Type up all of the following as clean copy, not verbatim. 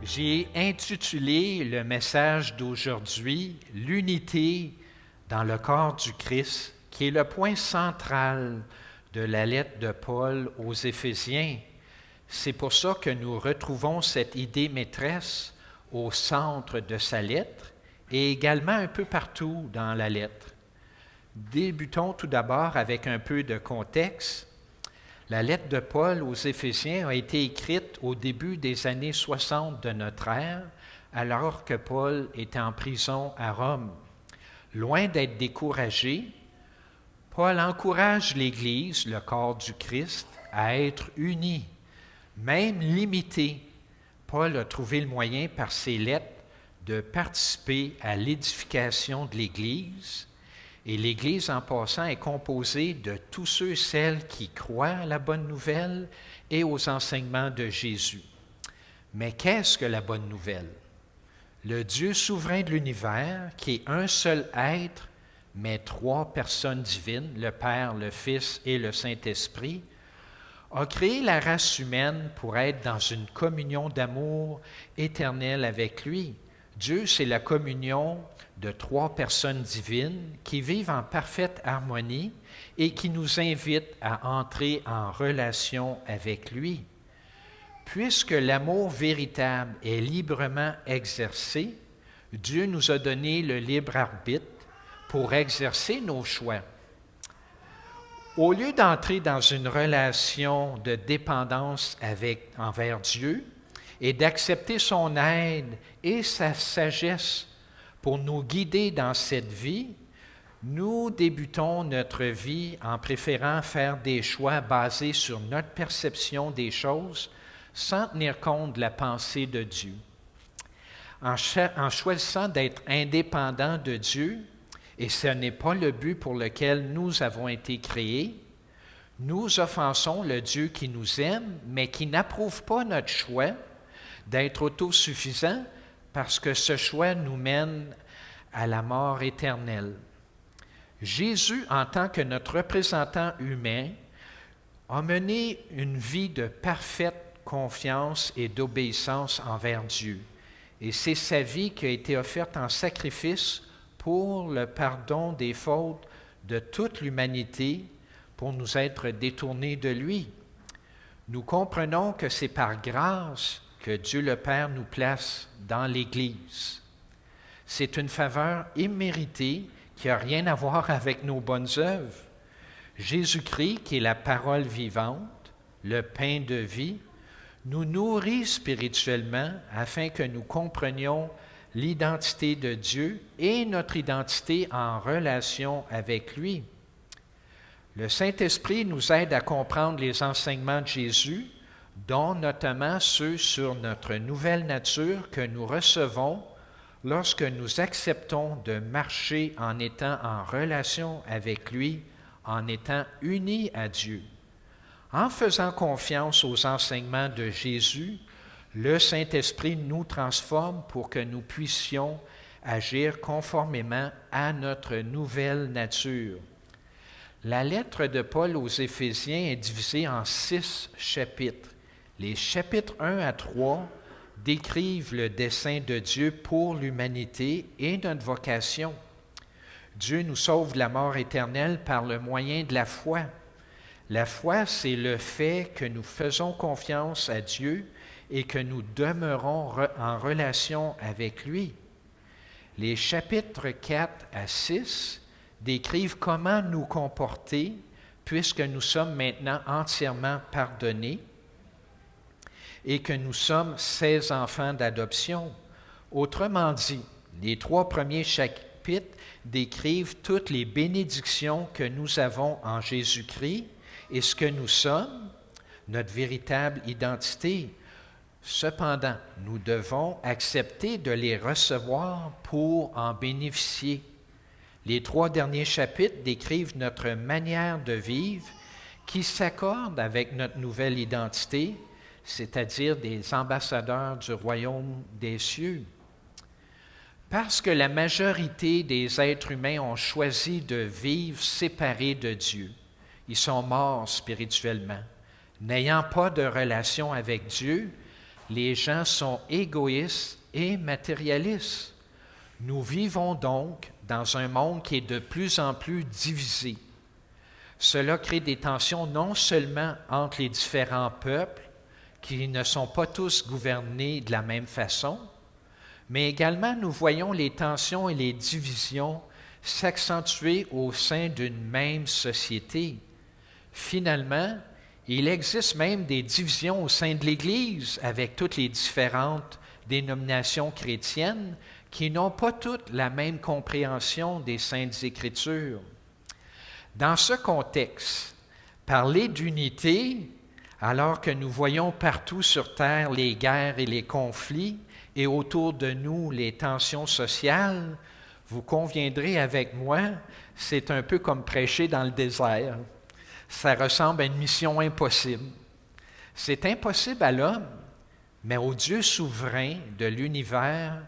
J'ai intitulé le message d'aujourd'hui « L'unité dans le corps du Christ », qui est le point central de la lettre de Paul aux Éphésiens. C'est pour ça que nous retrouvons cette idée maîtresse au centre de sa lettre et également un peu partout dans la lettre. Débutons tout d'abord avec un peu de contexte. La lettre de Paul aux Éphésiens a été écrite au début des années 60 de notre ère, alors que Paul était en prison à Rome. Loin d'être découragé, Paul encourage l'Église, le corps du Christ, à être unis, même limité. Paul a trouvé le moyen par ses lettres de participer à l'édification de l'Église. Et l'Église, en passant, est composée de tous ceux et celles qui croient à la bonne nouvelle et aux enseignements de Jésus. Mais qu'est-ce que la bonne nouvelle? Le Dieu souverain de l'univers, qui est un seul être, mais trois personnes divines, le Père, le Fils et le Saint-Esprit, a créé la race humaine pour être dans une communion d'amour éternelle avec lui. Dieu, c'est la communion de trois personnes divines qui vivent en parfaite harmonie et qui nous invitent à entrer en relation avec lui. Puisque l'amour véritable est librement exercé, Dieu nous a donné le libre arbitre pour exercer nos choix. Au lieu d'entrer dans une relation de dépendance envers Dieu et d'accepter son aide et sa sagesse pour nous guider dans cette vie, nous débutons notre vie en préférant faire des choix basés sur notre perception des choses sans tenir compte de la pensée de Dieu. En choisissant d'être indépendant de Dieu, et ce n'est pas le but pour lequel nous avons été créés, nous offensons le Dieu qui nous aime, mais qui n'approuve pas notre choix d'être autosuffisant parce que ce choix nous mène à la mort éternelle. Jésus, en tant que notre représentant humain, a mené une vie de parfaite confiance et d'obéissance envers Dieu. Et c'est sa vie qui a été offerte en sacrifice pour le pardon des fautes de toute l'humanité, pour nous être détournés de lui. Nous comprenons que c'est par grâce que Dieu le Père nous place dans l'Église. C'est une faveur imméritée qui n'a rien à voir avec nos bonnes œuvres. Jésus-Christ, qui est la parole vivante, le pain de vie, nous nourrit spirituellement afin que nous comprenions l'identité de Dieu et notre identité en relation avec lui. Le Saint-Esprit nous aide à comprendre les enseignements de Jésus, dont notamment ceux sur notre nouvelle nature que nous recevons lorsque nous acceptons de marcher en étant en relation avec lui, en étant unis à Dieu. En faisant confiance aux enseignements de Jésus, le Saint-Esprit nous transforme pour que nous puissions agir conformément à notre nouvelle nature. La lettre de Paul aux Éphésiens est divisée en 6 chapitres. Les chapitres 1 à 3 décrivent le dessein de Dieu pour l'humanité et notre vocation. Dieu nous sauve de la mort éternelle par le moyen de la foi. La foi, c'est le fait que nous faisons confiance à Dieu et que nous demeurons en relation avec lui. Les chapitres 4 à 6 décrivent comment nous comporter puisque nous sommes maintenant entièrement pardonnés et que nous sommes ses enfants d'adoption. Autrement dit, les 3 premiers chapitres décrivent toutes les bénédictions que nous avons en Jésus-Christ et ce que nous sommes, notre véritable identité. Cependant, nous devons accepter de les recevoir pour en bénéficier. Les 3 derniers chapitres décrivent notre manière de vivre qui s'accorde avec notre nouvelle identité, c'est-à-dire des ambassadeurs du royaume des cieux. Parce que la majorité des êtres humains ont choisi de vivre séparés de Dieu, ils sont morts spirituellement. N'ayant pas de relation avec Dieu, les gens sont égoïstes et matérialistes. Nous vivons donc dans un monde qui est de plus en plus divisé. Cela crée des tensions non seulement entre les différents peuples, qui ne sont pas tous gouvernés de la même façon, mais également nous voyons les tensions et les divisions s'accentuer au sein d'une même société. Finalement, il existe même des divisions au sein de l'Église avec toutes les différentes dénominations chrétiennes qui n'ont pas toutes la même compréhension des Saintes Écritures. Dans ce contexte, parler d'unité, alors que nous voyons partout sur Terre les guerres et les conflits et autour de nous les tensions sociales, vous conviendrez avec moi, c'est un peu comme prêcher dans le désert. Ça ressemble à une mission impossible. C'est impossible à l'homme, mais au Dieu souverain de l'univers,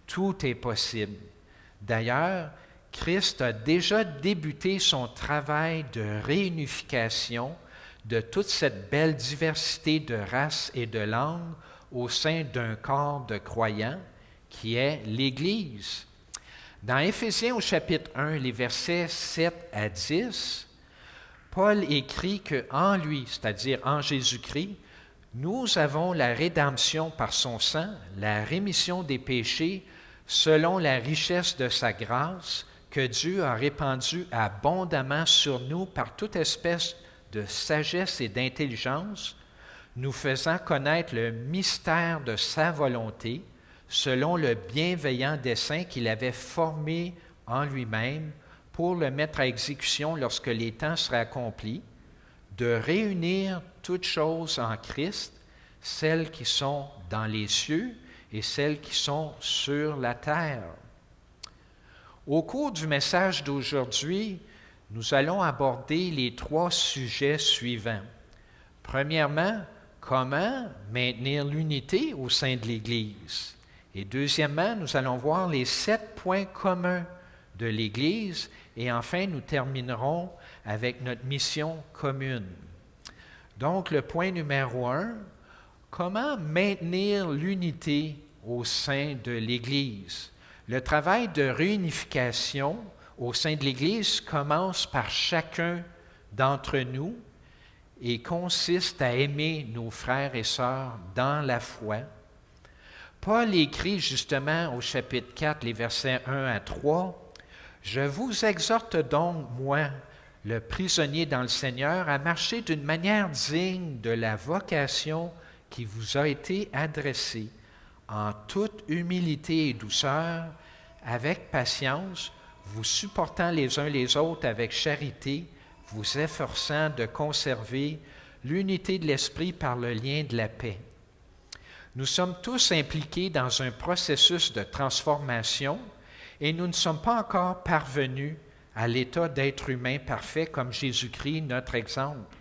tout est possible. D'ailleurs, Christ a déjà débuté son travail de réunification de toute cette belle diversité de races et de langues au sein d'un corps de croyants qui est l'Église. Dans Éphésiens au chapitre 1, les versets 7 à 10, Paul écrit qu'en lui, c'est-à-dire en Jésus-Christ, nous avons la rédemption par son sang, la rémission des péchés, selon la richesse de sa grâce que Dieu a répandue abondamment sur nous par toute espèce de sagesse et d'intelligence, nous faisant connaître le mystère de sa volonté, selon le bienveillant dessein qu'il avait formé en lui-même pour le mettre à exécution lorsque les temps seraient accomplis, de réunir toutes choses en Christ, celles qui sont dans les cieux et celles qui sont sur la terre. Au cours du message d'aujourd'hui, nous allons aborder les 3 sujets suivants. Premièrement, comment maintenir l'unité au sein de l'Église. Et deuxièmement, nous allons voir les 7 points communs de l'Église. Et enfin, nous terminerons avec notre mission commune. Donc, le point numéro 1, comment maintenir l'unité au sein de l'Église? Le travail de réunification au sein de l'Église commence par chacun d'entre nous et consiste à aimer nos frères et sœurs dans la foi. Paul écrit justement au chapitre 4, les versets 1 à 3, « Je vous exhorte donc, moi, le prisonnier dans le Seigneur, à marcher d'une manière digne de la vocation qui vous a été adressée, en toute humilité et douceur, avec patience, vous supportant les uns les autres avec charité, vous efforçant de conserver l'unité de l'esprit par le lien de la paix. » Nous sommes tous impliqués dans un processus de transformation et nous ne sommes pas encore parvenus à l'état d'être humain parfait comme Jésus-Christ, notre exemple.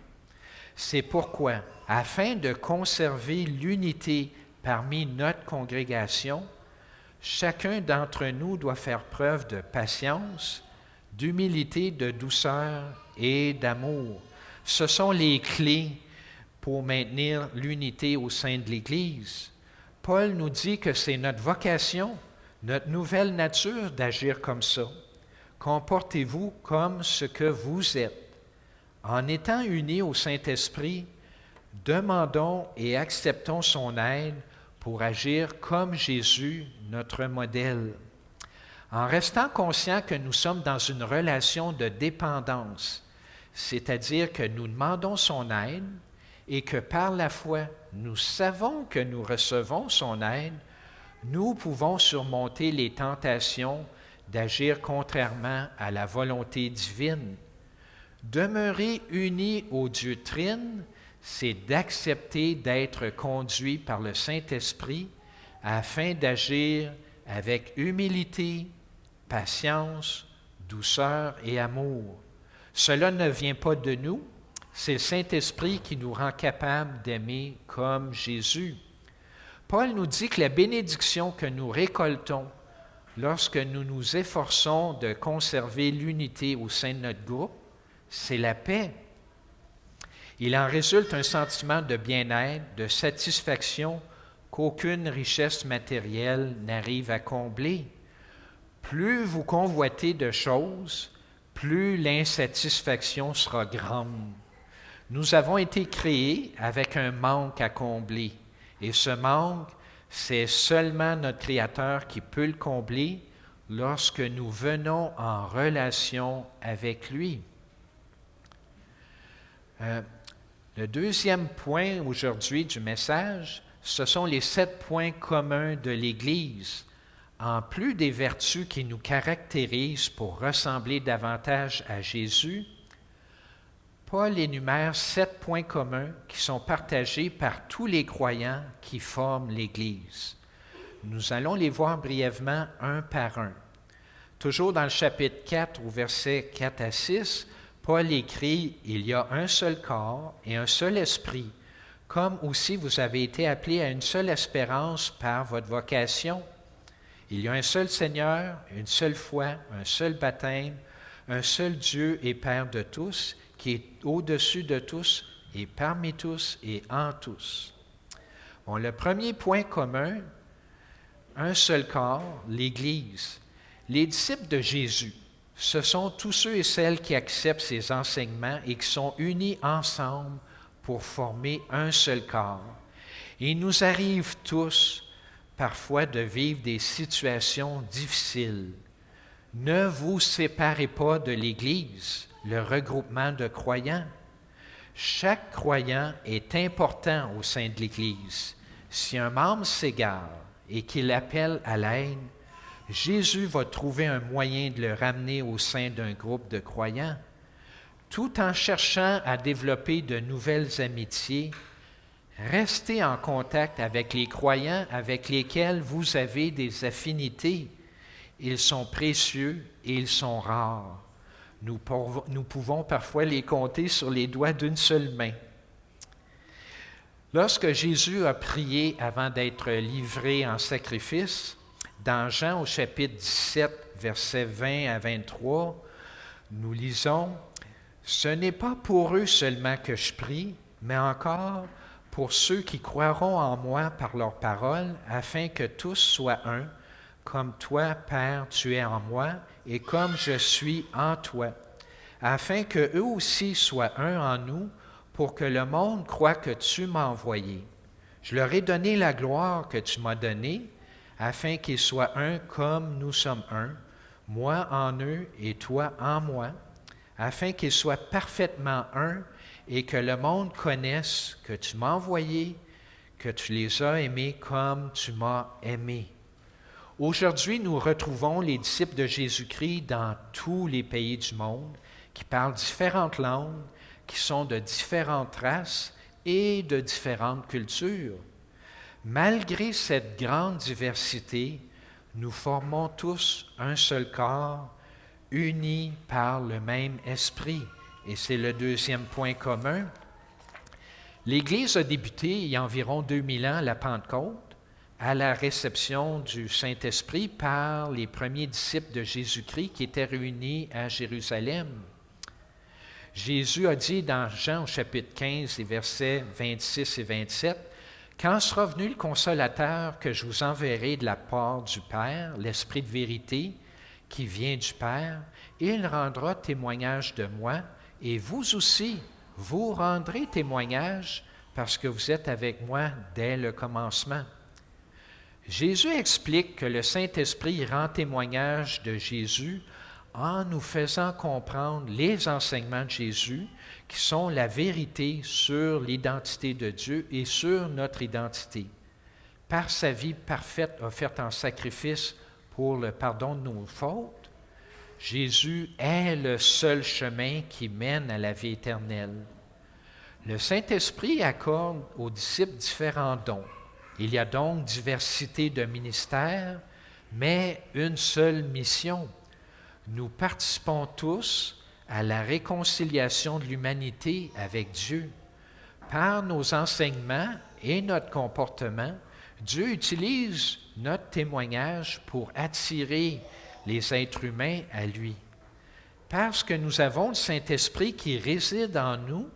C'est pourquoi, afin de conserver l'unité parmi notre congrégation, chacun d'entre nous doit faire preuve de patience, d'humilité, de douceur et d'amour. Ce sont les clés pour maintenir l'unité au sein de l'Église. Paul nous dit que c'est notre vocation, notre nouvelle nature d'agir comme ça. Comportez-vous comme ce que vous êtes. En étant unis au Saint-Esprit, demandons et acceptons son aide pour agir comme Jésus, notre modèle. En restant conscients que nous sommes dans une relation de dépendance, c'est-à-dire que nous demandons son aide et que par la foi, nous savons que nous recevons son aide, nous pouvons surmonter les tentations d'agir contrairement à la volonté divine. Demeurer unis au Dieu Trine, c'est d'accepter d'être conduit par le Saint-Esprit afin d'agir avec humilité, patience, douceur et amour. Cela ne vient pas de nous, c'est le Saint-Esprit qui nous rend capables d'aimer comme Jésus. Paul nous dit que la bénédiction que nous récoltons lorsque nous nous efforçons de conserver l'unité au sein de notre groupe, c'est la paix. Il en résulte un sentiment de bien-être, de satisfaction qu'aucune richesse matérielle n'arrive à combler. Plus vous convoitez de choses, plus l'insatisfaction sera grande. Nous avons été créés avec un manque à combler. Et ce manque, c'est seulement notre Créateur qui peut le combler lorsque nous venons en relation avec lui. Le deuxième point aujourd'hui du message, ce sont les 7 points communs de l'Église. En plus des vertus qui nous caractérisent pour ressembler davantage à Jésus, Paul énumère 7 points communs qui sont partagés par tous les croyants qui forment l'Église. Nous allons les voir brièvement un par un. Toujours dans le chapitre 4, au verset 4 à 6, Paul écrit « Il y a un seul corps et un seul esprit, comme aussi vous avez été appelés à une seule espérance par votre vocation. Il y a un seul Seigneur, une seule foi, un seul baptême, un seul Dieu et Père de tous, qui est au-dessus de tous et parmi tous et en tous. » Bon, le premier point commun, un seul corps, l'Église. Les disciples de Jésus, ce sont tous ceux et celles qui acceptent ses enseignements et qui sont unis ensemble pour former un seul corps. Il nous arrive tous, parfois, de vivre des situations difficiles. Ne vous séparez pas de l'Église, le regroupement de croyants. Chaque croyant est important au sein de l'Église. Si un membre s'égare et qu'il appelle à l'aide, Jésus va trouver un moyen de le ramener au sein d'un groupe de croyants. Tout en cherchant à développer de nouvelles amitiés, restez en contact avec les croyants avec lesquels vous avez des affinités. Ils sont précieux et ils sont rares. Nous pouvons parfois les compter sur les doigts d'une seule main. Lorsque Jésus a prié avant d'être livré en sacrifice, dans Jean au chapitre 17, versets 20 à 23, nous lisons « Ce n'est pas pour eux seulement que je prie, mais encore pour ceux qui croiront en moi par leur parole, afin que tous soient un, comme toi, Père, tu es en moi, et comme je suis en toi, afin qu'eux aussi soient un en nous, pour que le monde croie que tu m'as envoyé. Je leur ai donné la gloire que tu m'as donnée, afin qu'ils soient un comme nous sommes un, moi en eux et toi en moi, afin qu'ils soient parfaitement un et que le monde connaisse que tu m'as envoyé, que tu les as aimés comme tu m'as aimé. » Aujourd'hui, nous retrouvons les disciples de Jésus-Christ dans tous les pays du monde, qui parlent différentes langues, qui sont de différentes races et de différentes cultures. Malgré cette grande diversité, nous formons tous un seul corps, unis par le même esprit. Et c'est le deuxième point commun. L'Église a débuté il y a environ 2000 ans à la Pentecôte, à la réception du Saint-Esprit par les premiers disciples de Jésus-Christ qui étaient réunis à Jérusalem. Jésus a dit dans Jean au chapitre 15, les versets 26 et 27, « Quand sera venu le Consolateur que je vous enverrai de la part du Père, l'Esprit de vérité qui vient du Père, il rendra témoignage de moi, et vous aussi, vous rendrez témoignage parce que vous êtes avec moi dès le commencement. » Jésus explique que le Saint-Esprit rend témoignage de Jésus en nous faisant comprendre les enseignements de Jésus qui sont la vérité sur l'identité de Dieu et sur notre identité. Par sa vie parfaite offerte en sacrifice pour le pardon de nos fautes, Jésus est le seul chemin qui mène à la vie éternelle. Le Saint-Esprit accorde aux disciples différents dons. Il y a donc diversité de ministères, mais une seule mission. Nous participons tous à la réconciliation de l'humanité avec Dieu. Par nos enseignements et notre comportement, Dieu utilise notre témoignage pour attirer les êtres humains à lui. Parce que nous avons le Saint-Esprit qui réside en nous,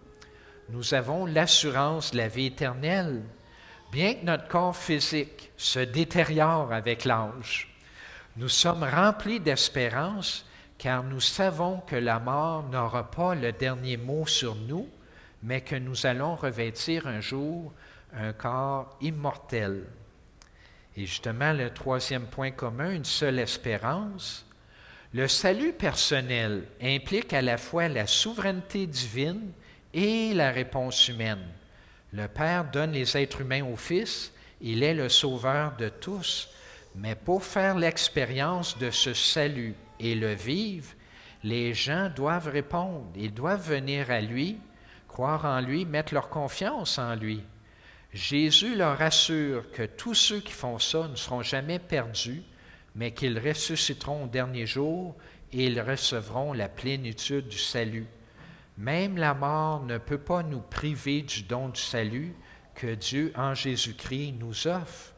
nous avons l'assurance de la vie éternelle. Bien que notre corps physique se détériore avec l'âge, nous sommes remplis d'espérance car nous savons que la mort n'aura pas le dernier mot sur nous, mais que nous allons revêtir un jour un corps immortel. Et justement, le troisième point commun, une seule espérance. Le salut personnel implique à la fois la souveraineté divine et la réponse humaine. Le Père donne les êtres humains au Fils, il est le sauveur de tous, mais pour faire l'expérience de ce salut et le vivre, les gens doivent répondre, ils doivent venir à lui, croire en lui, mettre leur confiance en lui. Jésus leur assure que tous ceux qui font ça ne seront jamais perdus, mais qu'ils ressusciteront au dernier jour et ils recevront la plénitude du salut. Même la mort ne peut pas nous priver du don du salut que Dieu en Jésus-Christ nous offre.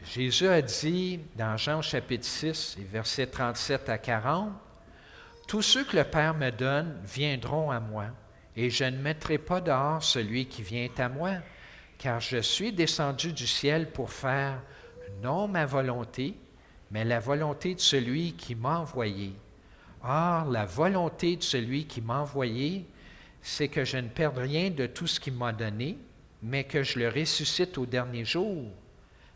Jésus a dit dans Jean chapitre 6, versets 37 à 40, « Tous ceux que le Père me donne viendront à moi, et je ne mettrai pas dehors celui qui vient à moi, car je suis descendu du ciel pour faire non ma volonté, mais la volonté de celui qui m'a envoyé. Or, la volonté de celui qui m'a envoyé, c'est que je ne perde rien de tout ce qu'il m'a donné, mais que je le ressuscite au dernier jour.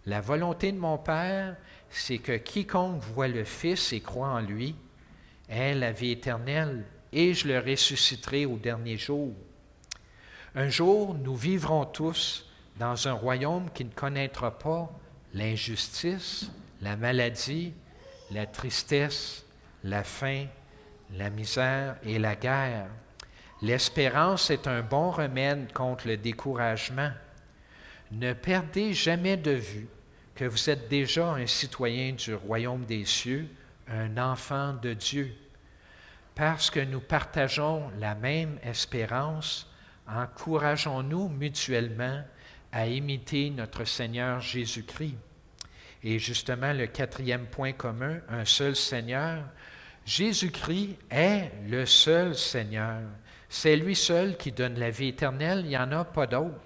La volonté de mon Père, c'est que quiconque voit le Fils et croit en lui ait la vie éternelle, et je le ressusciterai au dernier jour. Un jour, nous vivrons tous dans un royaume qui ne connaîtra pas l'injustice, la maladie, la tristesse, la faim, la misère et la guerre. L'espérance est un bon remède contre le découragement. Ne perdez jamais de vue que vous êtes déjà un citoyen du royaume des cieux, un enfant de Dieu. Parce que nous partageons la même espérance, encourageons-nous mutuellement à imiter notre Seigneur Jésus-Christ. Et justement, le quatrième point commun, un seul Seigneur. Jésus-Christ est le seul Seigneur. C'est lui seul qui donne la vie éternelle, il n'y en a pas d'autre.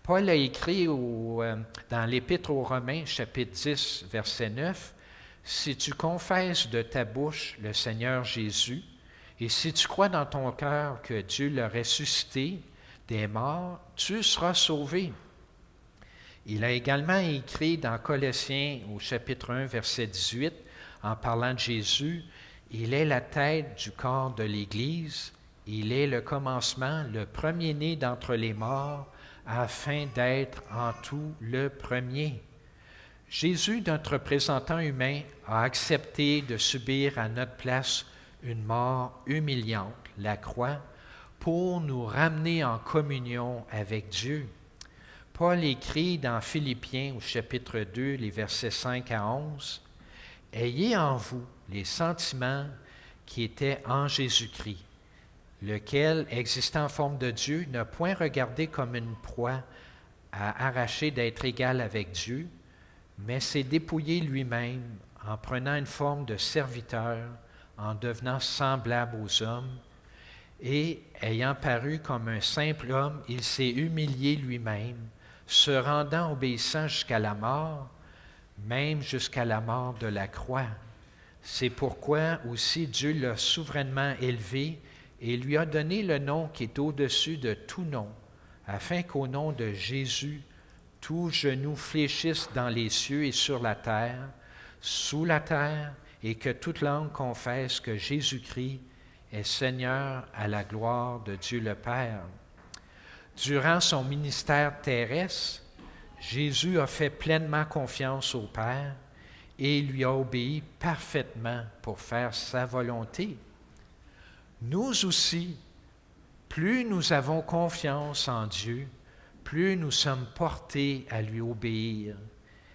Paul a écrit dans l'Épître aux Romains, chapitre 10, verset 9, « Si tu confesses de ta bouche le Seigneur Jésus, et si tu crois dans ton cœur que Dieu l'a ressuscité des morts, tu seras sauvé. » Il a également écrit dans Colossiens au chapitre 1, verset 18, en parlant de Jésus, « Il est la tête du corps de l'Église, il est le commencement, le premier-né d'entre les morts, afin d'être en tout le premier. » Jésus, notre représentant humain, a accepté de subir à notre place une mort humiliante, la croix, pour nous ramener en communion avec Dieu. Paul écrit dans Philippiens au chapitre 2, les versets 5 à 11, « Ayez en vous les sentiments qui étaient en Jésus-Christ, lequel, existant en forme de Dieu, n'a point regardé comme une proie à arracher d'être égal avec Dieu, mais s'est dépouillé lui-même en prenant une forme de serviteur, en devenant semblable aux hommes, et ayant paru comme un simple homme, il s'est humilié lui-même, se rendant obéissant jusqu'à la mort, même jusqu'à la mort de la croix. C'est pourquoi aussi Dieu l'a souverainement élevé et lui a donné le nom qui est au-dessus de tout nom, afin qu'au nom de Jésus, tout genou fléchisse dans les cieux et sur la terre, sous la terre, et que toute langue confesse que Jésus-Christ est Seigneur à la gloire de Dieu le Père. Durant son ministère terrestre, Jésus a fait pleinement confiance au Père et lui a obéi parfaitement pour faire sa volonté. Nous aussi, plus nous avons confiance en Dieu, plus nous sommes portés à lui obéir.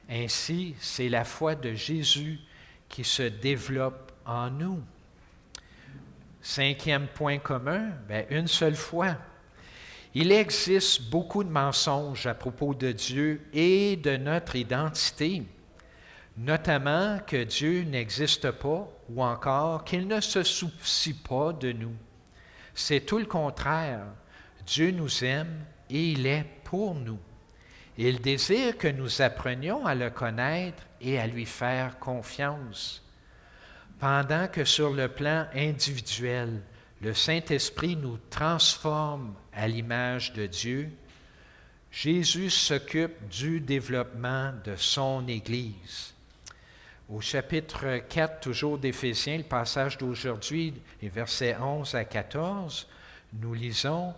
Ainsi, c'est la foi de Jésus qui se développe en nous. Cinquième point commun, une seule foi. Il existe beaucoup de mensonges à propos de Dieu et de notre identité, notamment que Dieu n'existe pas ou encore qu'il ne se soucie pas de nous. C'est tout le contraire. Dieu nous aime et il est pour nous. Il désire que nous apprenions à le connaître et à lui faire confiance. Pendant que sur le plan individuel, le Saint-Esprit nous transforme à l'image de Dieu, Jésus s'occupe du développement de son Église. Au chapitre 4, toujours d'Éphésiens, le passage d'aujourd'hui, les versets 11 à 14, nous lisons,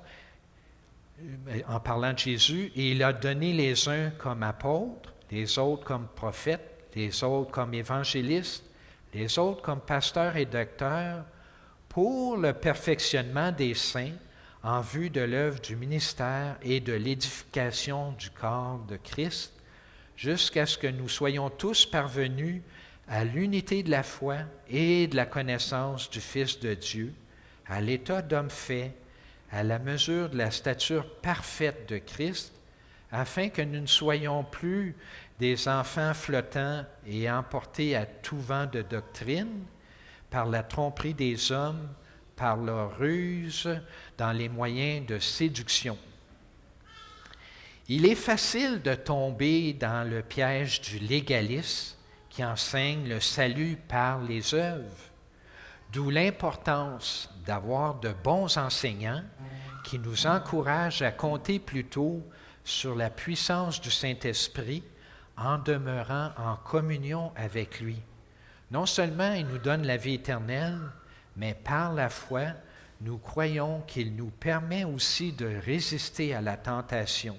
en parlant de Jésus, « Et il a donné les uns comme apôtres, les autres comme prophètes, les autres comme évangélistes, les autres comme pasteurs et docteurs, pour le perfectionnement des saints, en vue de l'œuvre du ministère et de l'édification du corps de Christ, jusqu'à ce que nous soyons tous parvenus à l'unité de la foi et de la connaissance du Fils de Dieu, à l'état d'homme fait, à la mesure de la stature parfaite de Christ, afin que nous ne soyons plus des enfants flottants et emportés à tout vent de doctrine, par la tromperie des hommes, par leur ruse, dans les moyens de séduction. Il est facile de tomber dans le piège du légalisme qui enseigne le salut par les œuvres, d'où l'importance d'avoir de bons enseignants qui nous encouragent à compter plutôt sur la puissance du Saint-Esprit en demeurant en communion avec lui. Non seulement il nous donne la vie éternelle, mais par la foi, nous croyons qu'il nous permet aussi de résister à la tentation.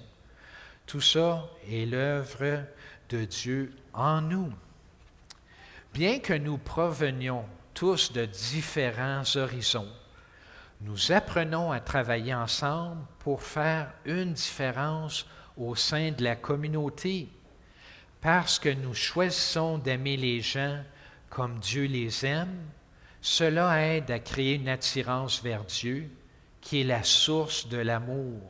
Tout ça est l'œuvre de Dieu en nous. Bien que nous provenions tous de différents horizons, nous apprenons à travailler ensemble pour faire une différence au sein de la communauté, parce que nous choisissons d'aimer les gens comme Dieu les aime. Cela aide à créer une attirance vers Dieu, qui est la source de l'amour.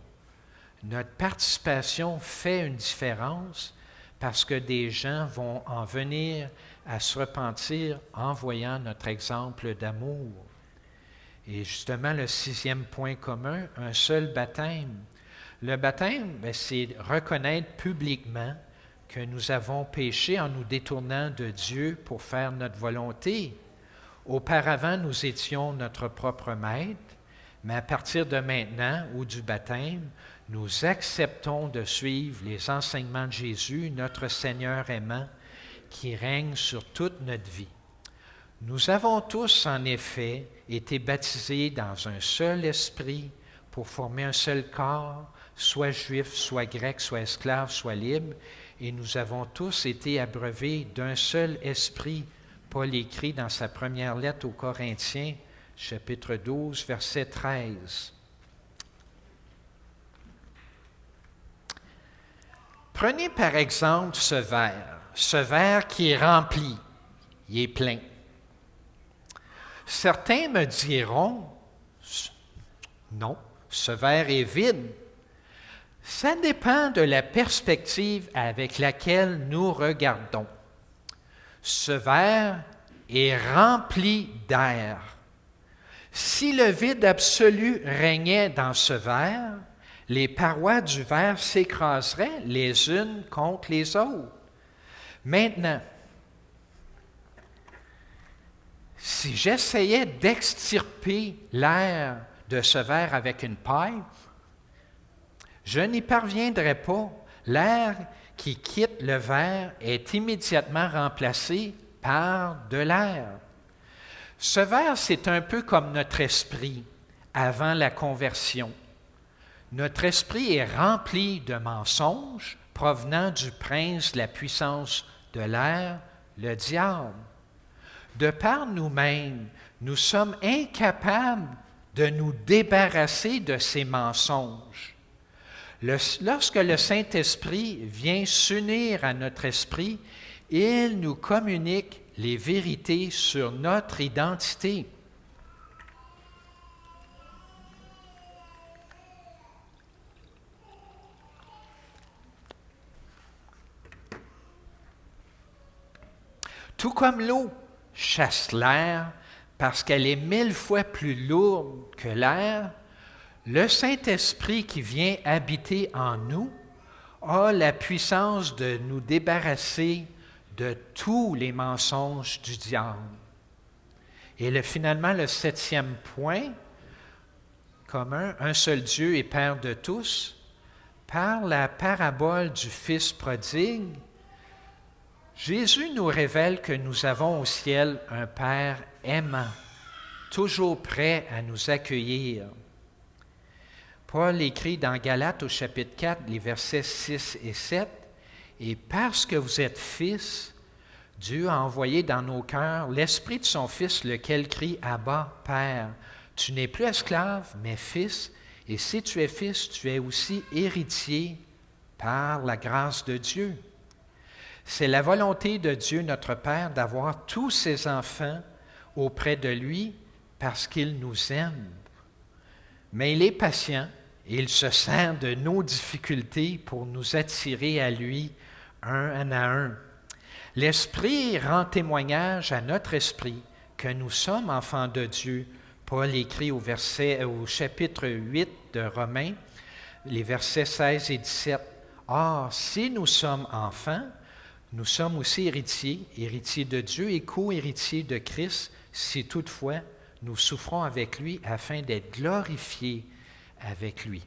Notre participation fait une différence parce que des gens vont en venir à se repentir en voyant notre exemple d'amour. Et justement, le 6e point commun, un seul baptême. Le baptême, c'est reconnaître publiquement que nous avons péché en nous détournant de Dieu pour faire notre volonté. Auparavant, nous étions notre propre maître, mais à partir de maintenant ou du baptême, nous acceptons de suivre les enseignements de Jésus, notre Seigneur aimant, qui règne sur toute notre vie. Nous avons tous, en effet, été baptisés dans un seul esprit pour former un seul corps, soit juif, soit grec, soit esclave, soit libre, et nous avons tous été abreuvés d'un seul esprit. Paul écrit dans sa première lettre aux Corinthiens, chapitre 12, verset 13. Prenez par exemple ce verre qui est rempli, il est plein. Certains me diront, non, ce verre est vide. Ça dépend de la perspective avec laquelle nous regardons. Ce verre est rempli d'air. Si le vide absolu régnait dans ce verre, les parois du verre s'écraseraient les unes contre les autres. Maintenant, si j'essayais d'extirper l'air de ce verre avec une paille, je n'y parviendrais pas. L'air qui quitte le verre est immédiatement remplacé par de l'air. Ce verre, c'est un peu comme notre esprit avant la conversion. Notre esprit est rempli de mensonges provenant du prince de la puissance de l'air, le diable. De par nous-mêmes, nous sommes incapables de nous débarrasser de ces mensonges. Lorsque le Saint-Esprit vient s'unir à notre esprit, il nous communique les vérités sur notre identité. Tout comme l'eau chasse l'air parce qu'elle est 1000 fois plus lourde que l'air, le Saint-Esprit qui vient habiter en nous a la puissance de nous débarrasser de tous les mensonges du diable. Et finalement, le 7e point commun, un seul Dieu et Père de tous, par la parabole du Fils prodigue, Jésus nous révèle que nous avons au ciel un Père aimant, toujours prêt à nous accueillir. Paul écrit dans Galates au chapitre 4, les versets 6 et 7, « Et parce que vous êtes fils, Dieu a envoyé dans nos cœurs l'Esprit de son Fils, lequel crie « Abba, Père ». Tu n'es plus esclave, mais fils, et si tu es fils, tu es aussi héritier par la grâce de Dieu. C'est la volonté de Dieu notre Père d'avoir tous ses enfants auprès de lui parce qu'il nous aime. Mais il est patient et il se sert de nos difficultés pour nous attirer à lui un à un. L'Esprit rend témoignage à notre esprit que nous sommes enfants de Dieu. Paul écrit au chapitre 8 de Romains, les versets 16 et 17. « Or, si nous sommes enfants, nous sommes aussi héritiers de Dieu et co-héritiers de Christ, si toutefois nous souffrons avec lui afin d'être glorifiés avec lui. »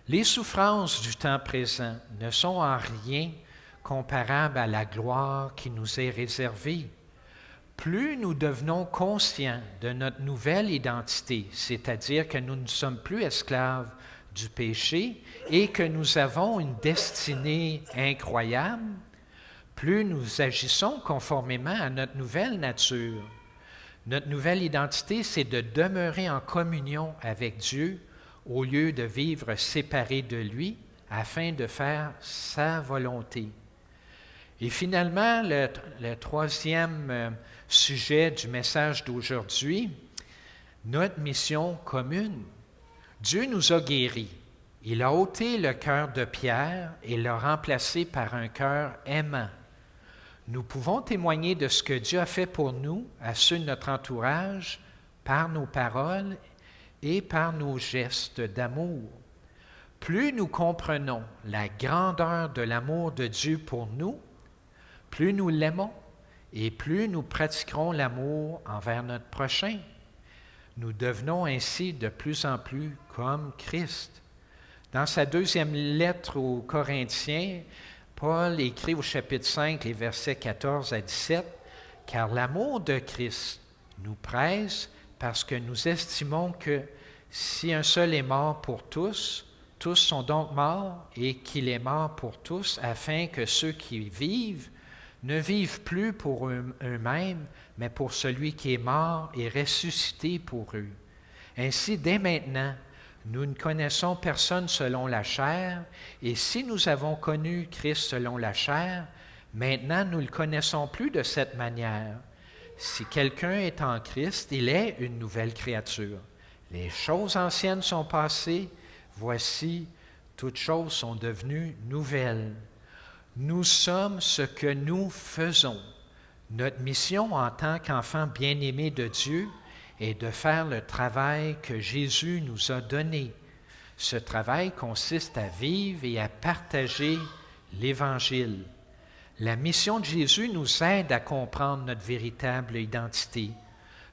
Les souffrances du temps présent ne sont en rien comparables à la gloire qui nous est réservée. Plus nous devenons conscients de notre nouvelle identité, c'est-à-dire que nous ne sommes plus esclaves du péché et que nous avons une destinée incroyable, plus nous agissons conformément à notre nouvelle nature. Notre nouvelle identité, c'est de demeurer en communion avec Dieu au lieu de vivre séparés de lui afin de faire sa volonté. Et finalement, le 3e sujet du message d'aujourd'hui, notre mission commune. Dieu nous a guéris. Il a ôté le cœur de pierre et l'a remplacé par un cœur aimant. Nous pouvons témoigner de ce que Dieu a fait pour nous, à ceux de notre entourage, par nos paroles et par nos gestes d'amour. Plus nous comprenons la grandeur de l'amour de Dieu pour nous, plus nous l'aimons et plus nous pratiquerons l'amour envers notre prochain. Nous devenons ainsi de plus en plus comme Christ. Dans sa 2e lettre aux Corinthiens, Paul écrit au chapitre 5, les versets 14 à 17, « Car l'amour de Christ nous presse parce que nous estimons que si un seul est mort pour tous, tous sont donc morts et qu'il est mort pour tous, afin que ceux qui vivent ne vivent plus pour eux-mêmes, mais pour celui qui est mort et ressuscité pour eux. Ainsi, dès maintenant, nous ne connaissons personne selon la chair, et si nous avons connu Christ selon la chair, maintenant nous ne le connaissons plus de cette manière. Si quelqu'un est en Christ, il est une nouvelle créature. Les choses anciennes sont passées, voici, toutes choses sont devenues nouvelles. Nous sommes ce que nous faisons. Notre mission en tant qu'enfants bien-aimés de Dieu est de faire le travail que Jésus nous a donné. Ce travail consiste à vivre et à partager l'Évangile. La mission de Jésus nous aide à comprendre notre véritable identité.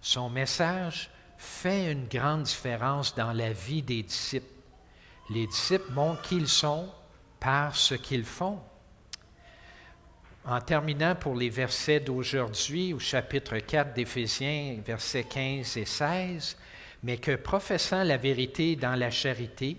Son message fait une grande différence dans la vie des disciples. Les disciples montrent qui ils sont par ce qu'ils font. En terminant pour les versets d'aujourd'hui, au chapitre 4 d'Éphésiens, versets 15 et 16, « Mais que professant la vérité dans la charité,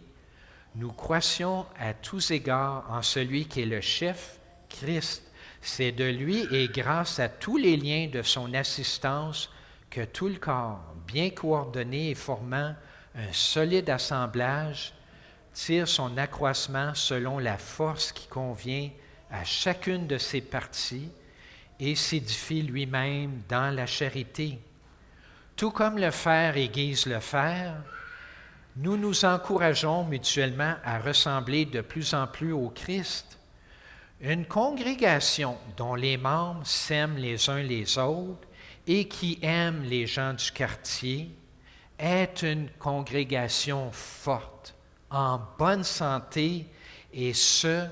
nous croissions à tous égards en celui qui est le chef, Christ. C'est de lui et grâce à tous les liens de son assistance que tout le corps, bien coordonné et formant un solide assemblage, tire son accroissement selon la force qui convient à chacune de ses parties et s'édifie lui-même dans la charité. Tout comme le fer aiguise le fer, nous nous encourageons mutuellement à ressembler de plus en plus au Christ. Une congrégation dont les membres s'aiment les uns les autres et qui aime les gens du quartier est une congrégation forte, en bonne santé, et ce,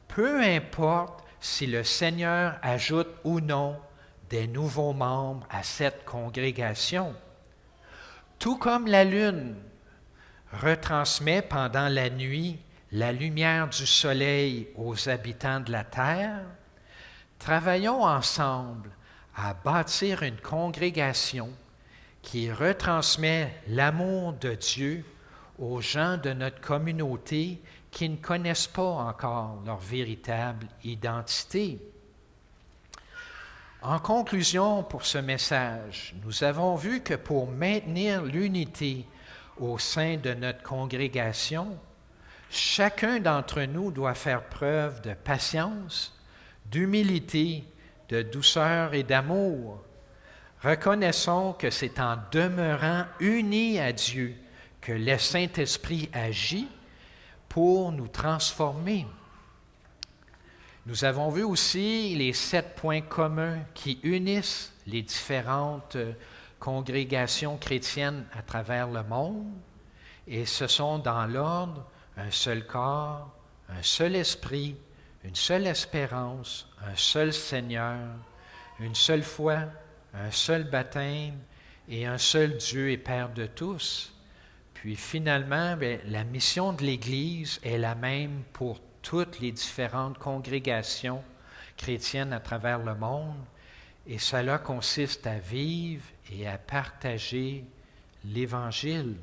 peu importe si le Seigneur ajoute ou non des nouveaux membres à cette congrégation. Tout comme la lune retransmet pendant la nuit la lumière du soleil aux habitants de la terre, travaillons ensemble à bâtir une congrégation qui retransmet l'amour de Dieu aux gens de notre communauté qui ne connaissent pas encore leur véritable identité. En conclusion pour ce message, nous avons vu que pour maintenir l'unité au sein de notre congrégation, chacun d'entre nous doit faire preuve de patience, d'humilité, de douceur et d'amour. Reconnaissons que c'est en demeurant unis à Dieu que le Saint-Esprit agit pour nous transformer. Nous avons vu aussi les 7 points communs qui unissent les différentes congrégations chrétiennes à travers le monde, et ce sont dans l'ordre un seul corps, un seul esprit, une seule espérance, un seul Seigneur, une seule foi, un seul baptême et un seul Dieu et Père de tous. Puis finalement, la mission de l'Église est la même pour toutes les différentes congrégations chrétiennes à travers le monde, et cela consiste à vivre et à partager l'Évangile.